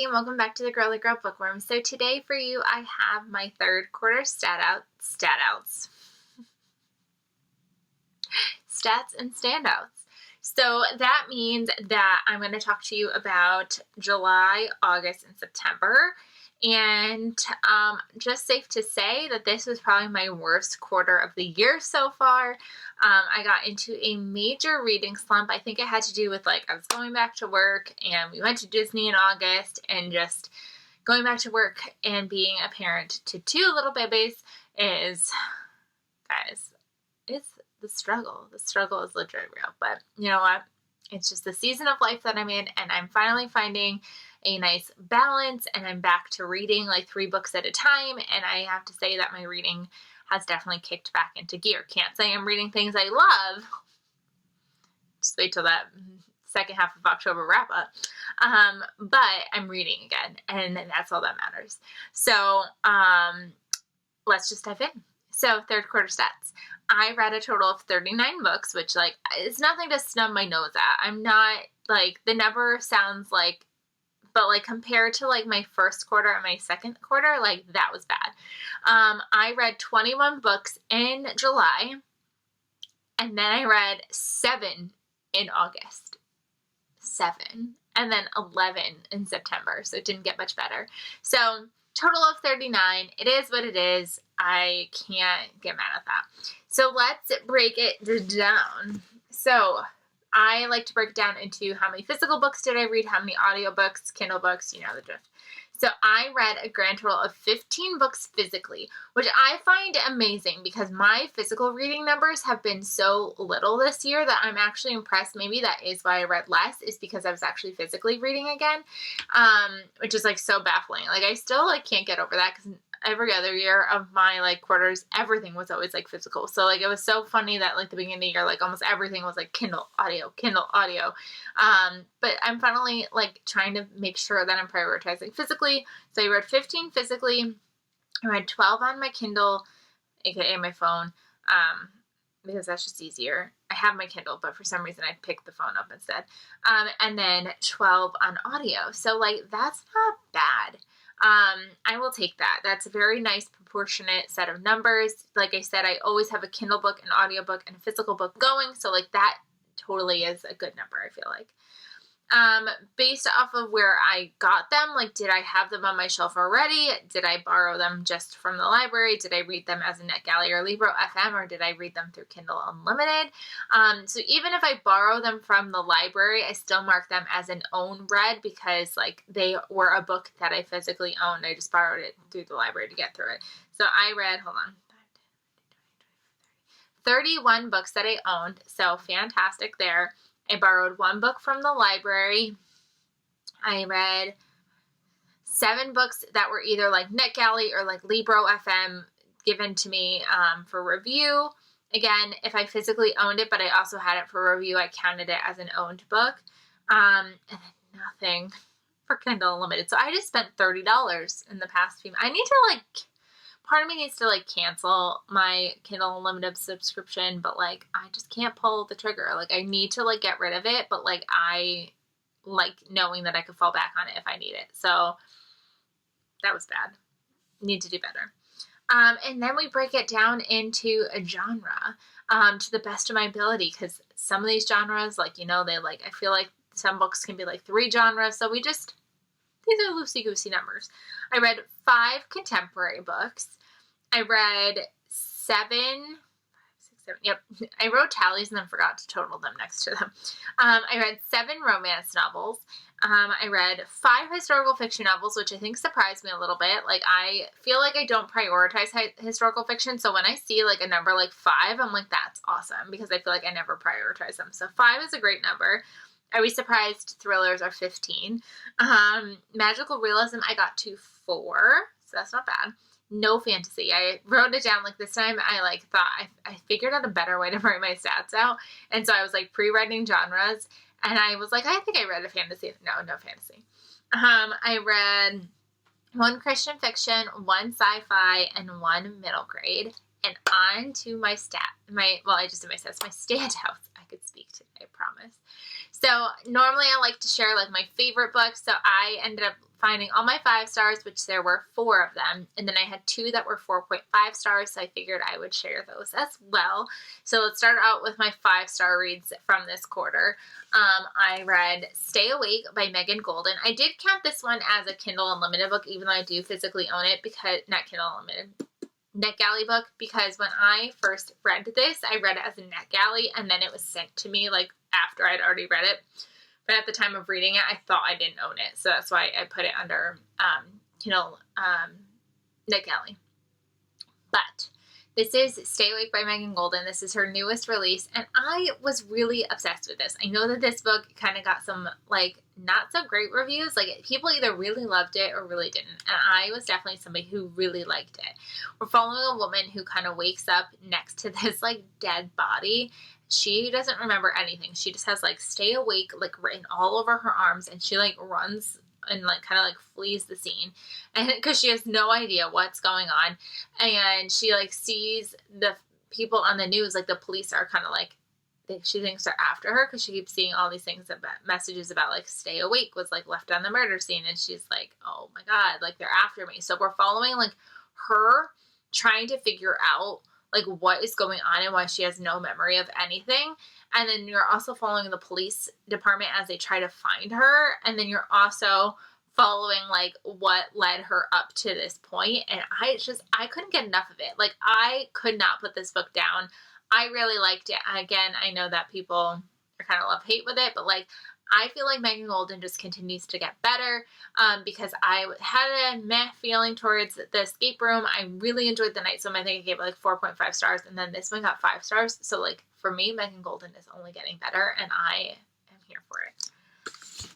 everybody, and welcome back to the Girly Girl Bookworm. So today for you, I have my third quarter stats and standouts. So that means that I'm going to talk to you about July, August, and September. And just safe to say that this was probably my worst quarter of the year so far. I got into a major reading slump. I think it had to do with I was going back to work and we went to Disney in August, and just going back to work and being a parent to two little babies is, guys, it's the struggle. The struggle is legit real, but you know what? It's just the season of life that I'm in, and I'm finally finding a nice balance, and I'm back to reading 3 books at a time, and I have to say that my reading has definitely kicked back into gear. Can't say I'm reading things I love. Just wait till that second half of October wrap up. But I'm reading again, and that's all that matters. So let's just dive in. So third quarter stats. I read a total of 39 books, which it's nothing to snub my nose at. I'm not the number sounds but compared to my first quarter and my second quarter, that was bad. I read 21 books in July, and then I read 7 in August. 7. And then 11 in September, so it didn't get much better. So total of 39. It is what it is. I can't get mad at that. So let's break it down. So I like to break it down into how many physical books did I read, how many audiobooks, Kindle books, you know the drift. So I read a grand total of 15 books physically, which I find amazing because my physical reading numbers have been so little this year that I'm actually impressed. Maybe that is why I read less, is because I was actually physically reading again, which is so baffling. I still can't get over that, because every other year of my quarters, everything was always physical. So it was so funny that the beginning of the year, almost everything was Kindle audio. But I'm finally trying to make sure that I'm prioritizing physically. So I read 15 physically. I read 12 on my Kindle, aka my phone, because that's just easier. I have my Kindle, but for some reason I picked the phone up instead. And then 12 on audio. So that's not bad. I will take that. That's a very nice proportionate set of numbers. Like I said, I always have a Kindle book, an audiobook, and a physical book going. So that totally is a good number, I feel like. Based off of where I got them, did I have them on my shelf already? Did I borrow them just from the library? Did I read them as a Netgalley or Libro FM, or did I read them through Kindle Unlimited? So even if I borrow them from the library, I still mark them as an own read, because they were a book that I physically owned. I just borrowed it through the library to get through it. So I read, 31 books that I owned. So fantastic there. I borrowed 1 book from the library. I read 7 books that were either Netgalley or Libro FM given to me for review. Again, if I physically owned it, but I also had it for review, I counted it as an owned book. And then nothing for Kindle Unlimited. So I just spent $30 in the past few months. I need to part of me needs to cancel my Kindle Unlimited subscription, but I just can't pull the trigger. I need to get rid of it, but I like knowing that I could fall back on it if I need it. So that was bad. Need to do better. And then we break it down into a genre to the best of my ability, because some of these genres, I feel like some books can be 3 genres. So these are loosey-goosey numbers. I read 5 contemporary books. I read 7, 5, 6, 7, yep. I wrote tallies and then forgot to total them next to them. I read 7 romance novels. I read 5 historical fiction novels, which I think surprised me a little bit. I feel like I don't prioritize historical fiction, so when I see a number 5, I'm that's awesome, because I feel like I never prioritize them. So 5 is a great number. I was surprised thrillers are 15. Magical realism, I got to 4, so that's not bad. No fantasy. I wrote it down this time. I thought I figured out a better way to write my stats out, and so I was pre-writing genres, and I was I think I read a fantasy. No fantasy. I read 1 Christian fiction, 1 sci-fi, and 1 middle grade. And on to my I just did my stats, my standouts. I could speak today, I promise. So normally I like to share like my favorite books. So I ended up finding all my 5 stars, which there were 4 of them. And then I had 2 that were 4.5 stars. So I figured I would share those as well. So let's start out with my 5-star reads from this quarter. I read Stay Awake by Megan Golden. I did count this one as a Kindle Unlimited book, even though I do physically own it, because not Kindle Unlimited, Netgalley book, because when I first read this, I read it as a Netgalley, and then it was sent to me like after I'd already read it. But at the time of reading it, I thought I didn't own it, so that's why I put it under Kindle Netgalley. But this is Stay Awake by Megan Golden. This is her newest release, and I was really obsessed with this. I know that this book kind of got some, like, not so great reviews. Like, people either really loved it or really didn't, and I was definitely somebody who really liked it. We're following a woman who kind of wakes up next to this, like, dead body. She doesn't remember anything. She just has, like, Stay Awake, like, written all over her arms, and she, like, runs and like kind of like flees the scene, and because she has no idea what's going on, and she like sees the people on the news, like the police are kind of like, she thinks they're after her because she keeps seeing all these things about messages about like Stay Awake was like left on the murder scene, and she's like, oh my god, like they're after me. So we're following like her trying to figure out like what is going on and why she has no memory of anything. And then you're also following the police department as they try to find her. And then you're also following like what led her up to this point. And I couldn't get enough of it. Like, I could not put this book down. I really liked it. Again, I know that people are kind of love-hate with it, but like, I feel like Megan Golden just continues to get better because I had a meh feeling towards the escape room. I really enjoyed The Night Swim. I think I gave it like 4.5 stars, and then this one got 5 stars. So like, for me, Megan Golden is only getting better, and I am here for it.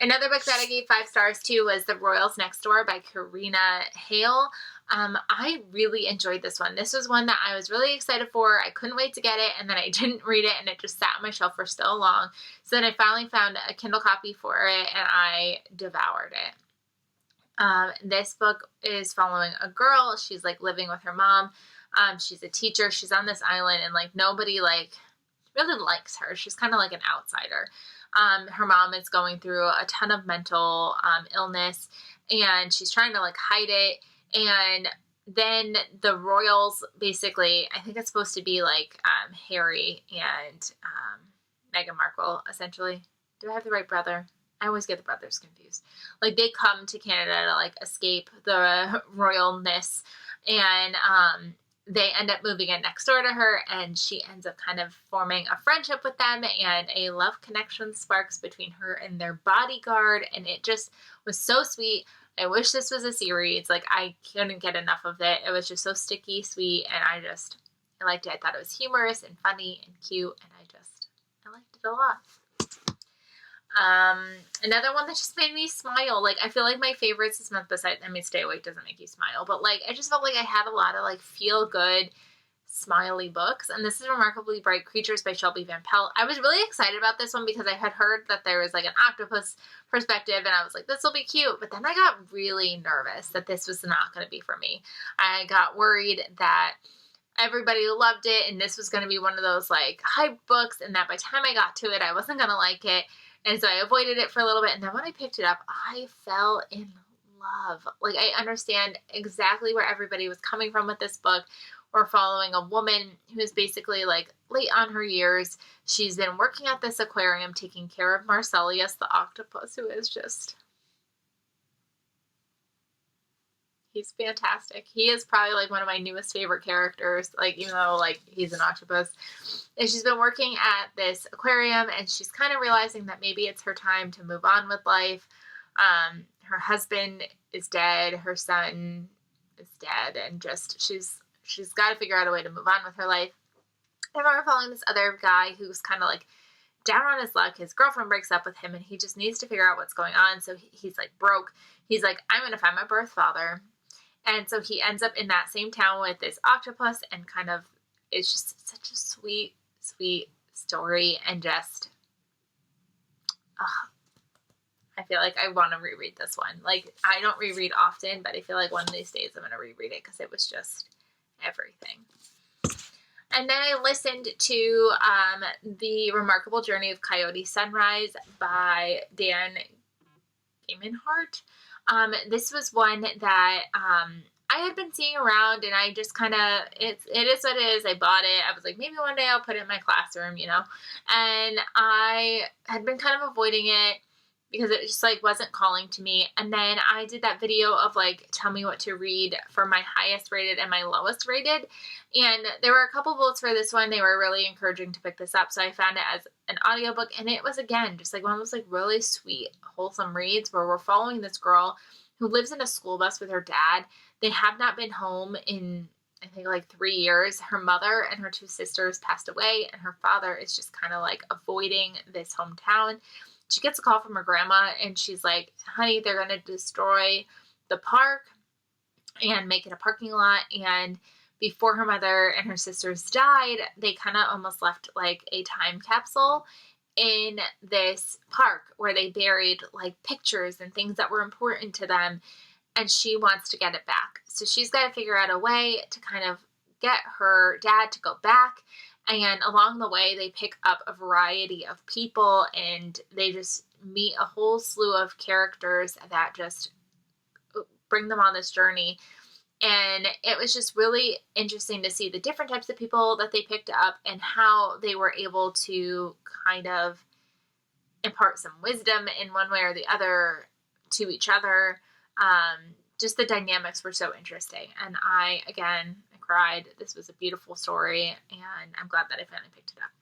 Another book that I gave 5 stars to was The Royals Next Door by Karina Hale. I really enjoyed this one. This was one that I was really excited for. I couldn't wait to get it, and then I didn't read it, and it just sat on my shelf for so long. So then I finally found a Kindle copy for it, and I devoured it. This book is following a girl. She's like living with her mom. She's a teacher. She's on this island, and like nobody like really likes her. She's kind of like an outsider. Her mom is going through a ton of mental illness, and she's trying to like hide it. And then the royals, basically, I think it's supposed to be like Harry and Meghan Markle, essentially. Do I have the right brother? I always get the brothers confused. Like, they come to Canada to like escape the royalness, and they end up moving in next door to her, and she ends up kind of forming a friendship with them, and a love connection sparks between her and their bodyguard, and it just was so sweet. I wish this was a series. Like, I couldn't get enough of it. It was just so sticky, sweet, and I liked it. I thought it was humorous and funny and cute, and I liked it a lot. Another one that just made me smile. Like, I feel like my favorites this month, besides, I mean, Stay Awake doesn't make you smile, but like, I just felt like I had a lot of like feel good, smiley books. And this is Remarkably Bright Creatures by Shelby Van Pelt. I was really excited about this one because I had heard that there was like an octopus perspective, and I was like, this will be cute. But then I got really nervous that this was not going to be for me. I got worried that everybody loved it, and this was going to be one of those like hype books, and that by the time I got to it, I wasn't going to like it. And so I avoided it for a little bit, and then when I picked it up, I fell in love. Like, I understand exactly where everybody was coming from with this book. We're following a woman who is basically like late on her years. She's been working at this aquarium taking care of Marcellus, the octopus, who is just... he's fantastic. He is probably like one of my newest favorite characters, like, even though like he's an octopus. And she's been working at this aquarium, and she's kind of realizing that maybe it's her time to move on with life. Her husband is dead. Her son is dead, and just she's got to figure out a way to move on with her life. And we're following this other guy who's kind of like down on his luck. His girlfriend breaks up with him, and he just needs to figure out what's going on. So he's like broke. He's like, I'm going to find my birth father. And so he ends up in that same town with this octopus, and kind of, it's just such a sweet, sweet story, and just, I feel like I want to reread this one. Like, I don't reread often, but I feel like one of these days I'm going to reread it because it was just everything. And then I listened to The Remarkable Journey of Coyote Sunrise by Dan Gamenhart. This was one that I had been seeing around, and I just kind of, it is what it is. I bought it. I was like, maybe one day I'll put it in my classroom, you know, and I had been kind of avoiding it because it just like wasn't calling to me. And then I did that video of like, tell me what to read for my highest rated and my lowest rated. And there were a couple votes for this one. They were really encouraging to pick this up. So I found it as an audiobook, and it was, again, just like one of those like really sweet, wholesome reads where we're following this girl who lives in a school bus with her dad. They have not been home in, I think, like 3 years. Her mother and her 2 sisters passed away, and her father is just kind of like avoiding this hometown. She gets a call from her grandma, and she's like, honey, they're going to destroy the park and make it a parking lot. And before her mother and her sisters died, they kind of almost left like a time capsule in this park where they buried like pictures and things that were important to them. And she wants to get it back. So she's got to figure out a way to kind of get her dad to go back. And along the way, they pick up a variety of people, and they just meet a whole slew of characters that just bring them on this journey. And it was just really interesting to see the different types of people that they picked up and how they were able to kind of impart some wisdom in one way or the other to each other. Just the dynamics were so interesting. And I cried. This was a beautiful story, and I'm glad that I finally picked it up.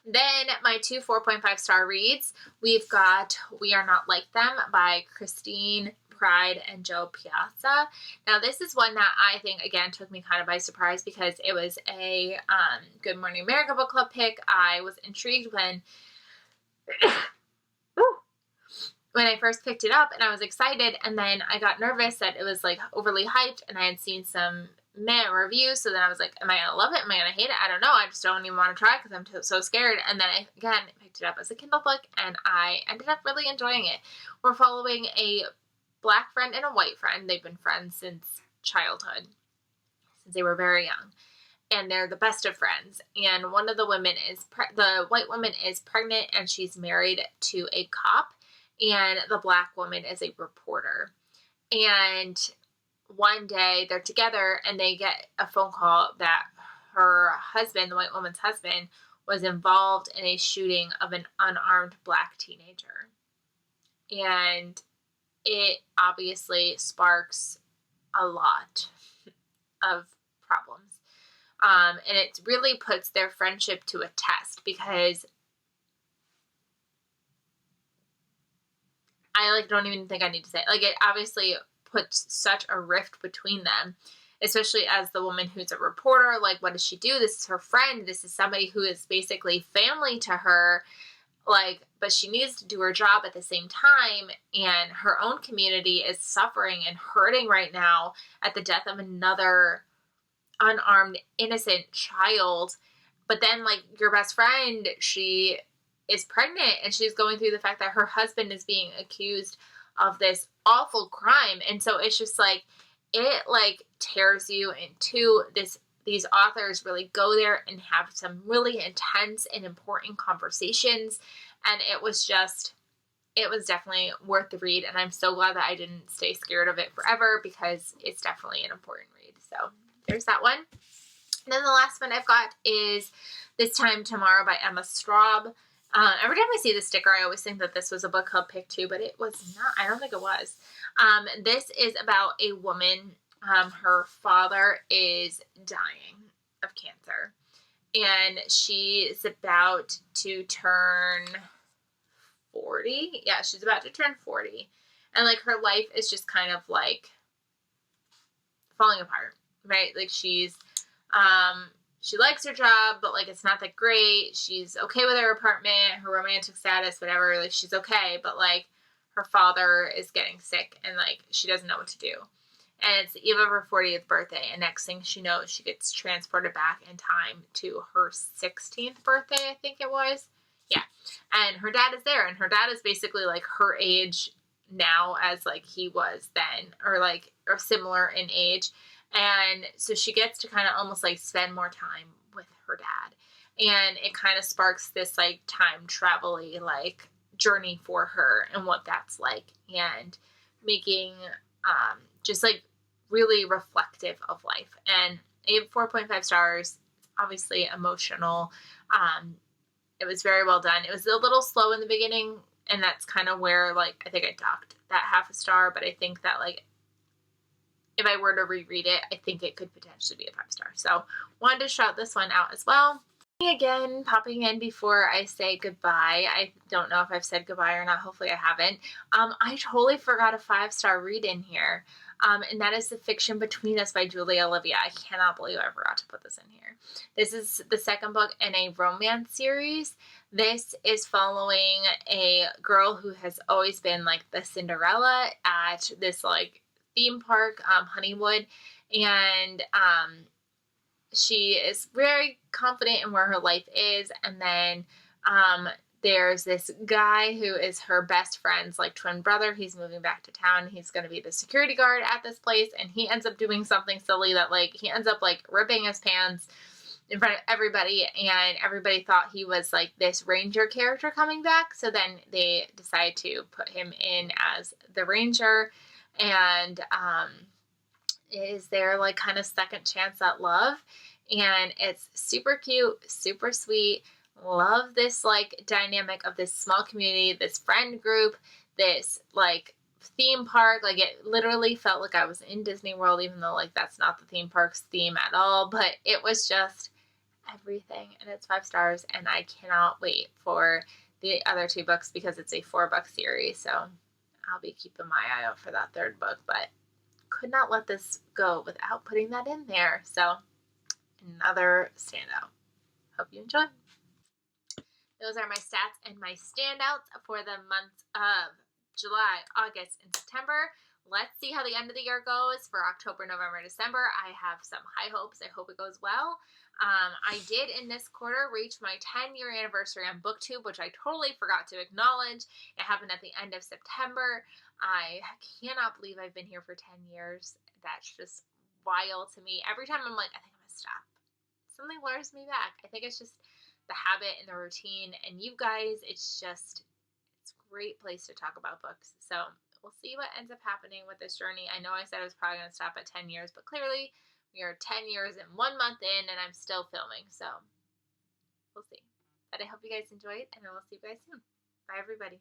Then my 2 4.5-star reads, we've got We Are Not Like Them by Christine Pride and Joe Piazza. Now, this is one that I think, again, took me kind of by surprise because it was a Good Morning America book club pick. I was intrigued when I first picked it up, and I was excited, and then I got nervous that it was like overly hyped, and I had seen some reviews, so then I was like, am I going to love it? Am I going to hate it? I don't know. I just don't even want to try because I'm so scared. And then I, again, picked it up as a Kindle book, and I ended up really enjoying it. We're following a Black friend and a white friend. They've been friends since childhood, since they were very young. And they're the best of friends. And one of the women the white woman is pregnant, and she's married to a cop. And the Black woman is a reporter. And one day they're together, and they get a phone call that her husband, the white woman's husband, was involved in a shooting of an unarmed Black teenager. And it obviously sparks a lot of problems. And it really puts their friendship to a test because I don't even think I need to say it. It obviously puts such a rift between them, especially as the woman who's a reporter. What does she do? This is her friend. This is somebody who is basically family to her. But she needs to do her job at the same time, and her own community is suffering and hurting right now at the death of another unarmed, innocent child. But then, your best friend, she is pregnant, and she's going through the fact that her husband is being accused of this awful crime. And so it's just it tears you in two. These authors really go there and have some really intense and important conversations. And it was definitely worth the read. And I'm so glad that I didn't stay scared of it forever because it's definitely an important read. So there's that one. And then the last one I've got is This Time Tomorrow by Emma Straub. Every time I see the sticker, I always think that this was a book club pick too, but it was not. I don't think it was. This is about a woman. Her father is dying of cancer, and she's about to turn 40. Yeah, she's about to turn 40, and her life is just kind of falling apart, right? She likes her job, but it's not that great. She's okay with her apartment, her romantic status, whatever. She's okay, but her father is getting sick, and she doesn't know what to do. And it's the eve of her 40th birthday, and next thing she knows, she gets transported back in time to her 16th birthday, I think it was. Yeah. And her dad is there, and her dad is basically her age now as he was then, or similar in age. And so she gets to kind of almost like spend more time with her dad. And it kind of sparks this like time travel-y like journey for her and what that's like, and making just like really reflective of life. And I gave 4.5 stars. Obviously emotional. It was very well done. It was a little slow in the beginning, and that's kind of where like I think I docked that half a star, but I think that like if I were to reread it, I think it could potentially be a 5-star. So wanted to shout this one out as well. Again, popping in before I say goodbye. I don't know if I've said goodbye or not. Hopefully I haven't. I totally forgot a 5-star read in here. And that is The Fiction Between Us by Julia Olivia. I cannot believe I forgot to put this in here. This is the second book in a romance series. This is following a girl who has always been like the Cinderella at this like theme park, Honeywood, and she is very confident in where her life is, and then there's this guy who is her best friend's like twin brother. He's moving back to town. He's going to be the security guard at this place, and he ends up doing something silly that like he ends up like ripping his pants in front of everybody, and everybody thought he was like this ranger character coming back. So then they decide to put him in as the ranger, and is their like kind of second chance at love. And it's super cute, super sweet. Love this like dynamic of this small community, this friend group, this like theme park. Like it literally felt like I was in Disney World, even though like that's not the theme park's theme at all, but it was just everything, and it's 5 stars, and I cannot wait for the other 2 books because it's a 4-book series. So I'll be keeping my eye out for that 3rd book, but could not let this go without putting that in there. So another standout. Hope you enjoy. Those are my stats and my standouts for the months of July, August, and September. Let's see how the end of the year goes for October, November, December. I have some high hopes. I hope it goes well. I did in this quarter reach my 10-year anniversary on BookTube, which I totally forgot to acknowledge. It happened at the end of September. I cannot believe I've been here for 10 years. That's just wild to me. Every time I'm like, I think I'm going to stop. Something lures me back. I think it's just the habit and the routine. And you guys, it's a great place to talk about books. So we'll see what ends up happening with this journey. I know I said I was probably going to stop at 10 years, but clearly we are 10 years and 1 month in, and I'm still filming. So we'll see. But I hope you guys enjoyed, and I will see you guys soon. Bye, everybody.